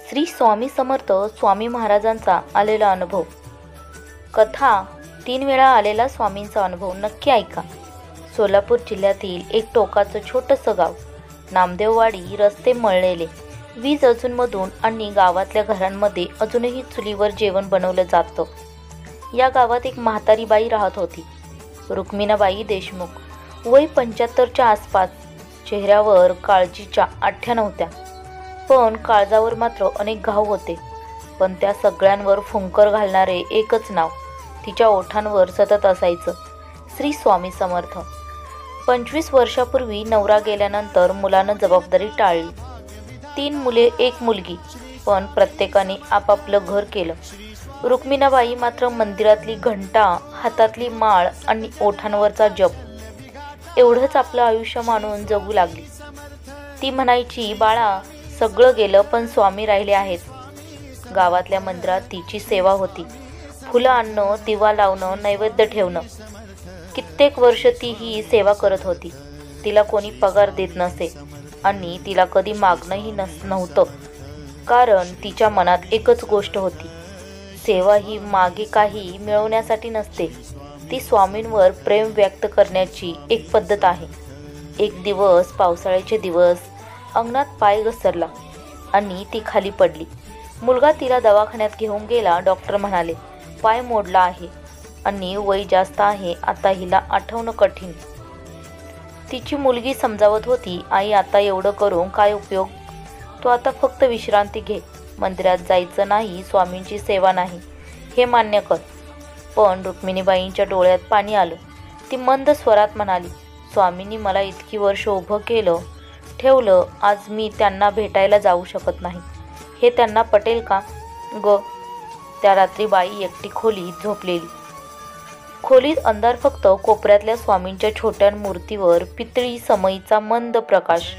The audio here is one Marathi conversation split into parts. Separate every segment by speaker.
Speaker 1: श्री स्वामी समर्थ स्वामी महाराजांचा आलेला अनुभव. कथा 3 वेळा आलेला स्वामींचा अनुभव नक्की ऐका. सोलापूर जिल्ह्यातील एक टोकाचं छोटंसं गाव, नामदेववाडी. रस्ते मळलेले, वीज अजूनमधून आणि गावातल्या घरांमध्ये अजूनही चुलीवर जेवण बनवलं जातं. या गावात एक म्हातारी बाई राहत होती, रुक्मिणाबाई देशमुख. वय 75च्या आसपास. चेहऱ्यावर काळजीच्या आठ्या नव्हत्या, पण काळजावर मात्र अनेक घाव होते. पण त्या सगळ्यांवर फुंकर घालणारे एकच नाव तिच्या ओठांवर सतत असायचं, श्री स्वामी समर्थ. 25 वर्षापूर्वी नवरा गेल्यानंतर मुलानं जबाबदारी टाळली. 3 मुले, 1 मुलगी, पण प्रत्येकाने आपापलं घर केलं. रुक्मिणाबाई मात्र मंदिरातली घंटा, हातातली माळ आणि ओठांवरचा जप एवढंच आपलं आयुष्य मानून जगू लागली. ती म्हणायची, बाळा, सगळं गेलं पण स्वामी राहिले आहेत. गावातल्या मंदिरात तिची सेवा होती. फुलं आणणं, दिवा लावणं, नैवेद्य ठेवणं. कित्येक वर्ष ती ही सेवा करत होती. तिला कोणी पगार देत नसे आणि तिला कधी मागणंही नव्हतं, कारण तिच्या मनात एकच गोष्ट होती, सेवा ही मागे काही मिळवण्यासाठी नसते, ती स्वामींवर प्रेम व्यक्त करण्याची एक पद्धत आहे. एक दिवस, पावसाळ्याचे दिवस, अंगणात पाय घसरला आणि ती खाली पडली. मुलगा तिला दवाखान्यात घेऊन गेला. डॉक्टर म्हणाले, पाय मोडला आहे आणि वय जास्त आहे, आता हिला आठवणं कठीण. तिची मुलगी समजावत होती, आई, आता एवढं करून काय उपयोग? तू आता फक्त विश्रांती घे. मंदिरात जायचं नाही, स्वामींची सेवा नाही, हे मान्य कर. पण रुक्मिणीबाईंच्या डोळ्यात पाणी आलं. ती मंद स्वरात म्हणाली, स्वामींनी मला इतकी वर्ष उभं केलं, ठेवलं. आज मी त्यांना भेटायला जाऊ शकत नाही, हे त्यांना पटेल का ग? त्या रात्री बाई एकटी खोलीत झोपलेली. खोलीत अंधार, फक्त कोपऱ्यातल्या स्वामींच्या छोट्या मूर्तीवर पितळी समईचा मंद प्रकाश.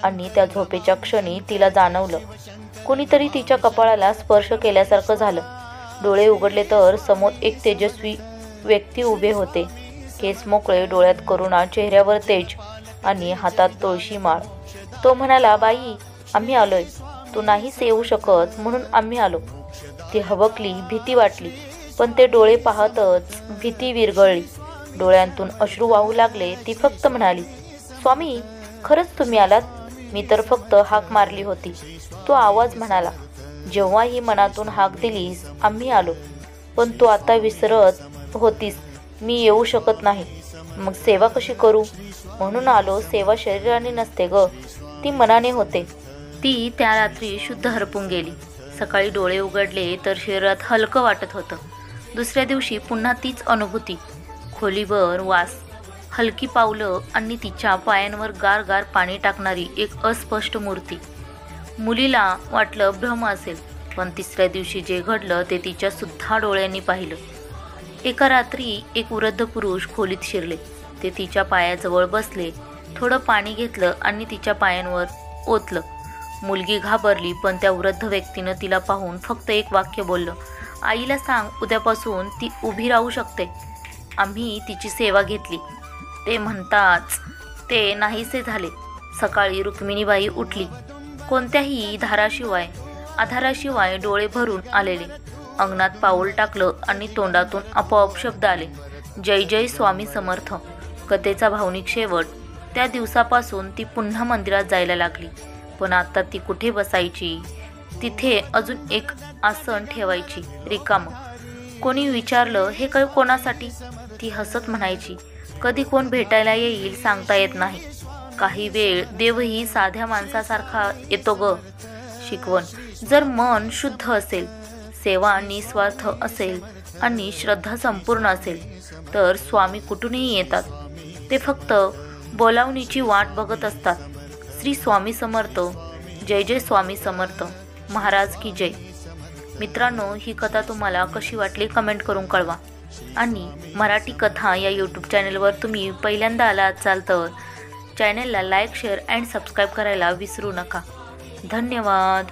Speaker 1: आणि त्या झोपेच्या क्षणी तिला जाणवलं, कुणीतरी तिच्या कपाळाला स्पर्श केल्यासारखं झालं. डोळे उघडले तर समोर एक तेजस्वी व्यक्ती उभे होते. केस मोकळे, डोळ्यात करुणा, चेहऱ्यावर तेज आणि हातात तुळशी माळ. तो म्हणाला, बाई, आम्ही आलोय. तू नाहीच येऊ शकत म्हणून आम्ही आलो. ती हबकली, भीती वाटली, पण ते डोळे पाहतच भीती विरघळली. डोळ्यांतून अश्रू वाहू लागले. ती फक्त म्हणाली, स्वामी, खरंच तुम्ही आलात? मी तर फक्त हाक मारली होती. तो आवाज म्हणाला, जेव्हा ही मनातून हाक दिलीस, आम्ही आलो. पण तू आता विसरत होतीस, मी येऊ शकत नाही. मग सेवा कशी करू? म्हणून आलो. सेवा शरीराने नसते ग, ती मनाने होते. ती त्या रात्री शुद्ध हरपून गेली. सकाळी डोळे उघडले तर शरीरात हलकं वाटत होतं. दुसऱ्या दिवशी पुन्हा तीच अनुभूती. खोलीभर वास, हलकी पावलं आणि तिच्या पायांवर गार गार पाणी टाकणारी एक अस्पष्ट मूर्ती. मुलीला वाटलं भ्रम असेल, पण तिसऱ्या दिवशी जे घडलं ते तिच्या सुद्धा डोळ्यांनी पाहिलं. एका रात्री एक वृद्ध पुरुष खोलीत शिरले. ते तिच्या पायाजवळ बसले, थोडं पाणी घेतलं आणि तिच्या पायांवर ओतलं. मुलगी घाबरली, पण त्या वृद्ध व्यक्तीनं तिला पाहून फक्त एक वाक्य बोललं, आईला सांग, उद्यापासून ती उभी राहू शकते. आम्ही तिची सेवा घेतली. ते म्हणताच ते नाहीसे झाले. सकाळी रुक्मिणीबाई उठली, कोणत्याही आधाराशिवाय डोळे भरून आलेले. अंगणात पाऊल टाकलं आणि तोंडातून आपोआप शब्द आले, जय जय स्वामी समर्थ. कथेचा भावनिक शेवट. त्या दिवसापासून ती पुन्हा मंदिरात जायला लागली. पण आता ती कुठे बसायची? तिथे अजून एक आसन ठेवायची, रिकामं. कोणी विचारलं, हे काय कोणासाठी? ती हसत म्हणायची, कधी कोण भेटायला येईल सांगता येत नाही. काही वेळ देवही साध्या माणसासारखा येतो ग. शिकवण. जर मन शुद्ध असेल, सेवा निस्वार्थ असेल आणि श्रद्धा संपूर्ण असेल, तर स्वामी कुठूनही येतात. ते फक्त बोलावणीची वाट बघत असतात. श्री स्वामी समर्थ. जय जय स्वामी समर्थ महाराज की जय. मित्रांनो, ही कथा तुम्हाला कशी वाटली कमेंट करून कळवा. आणि मराठी कथा या यूट्यूब चॅनलवर तुम्ही पहिल्यांदा आला असाल तर चॅनलला लाईक, शेअर अँड सबस्क्राईब करायला विसरू नका. धन्यवाद.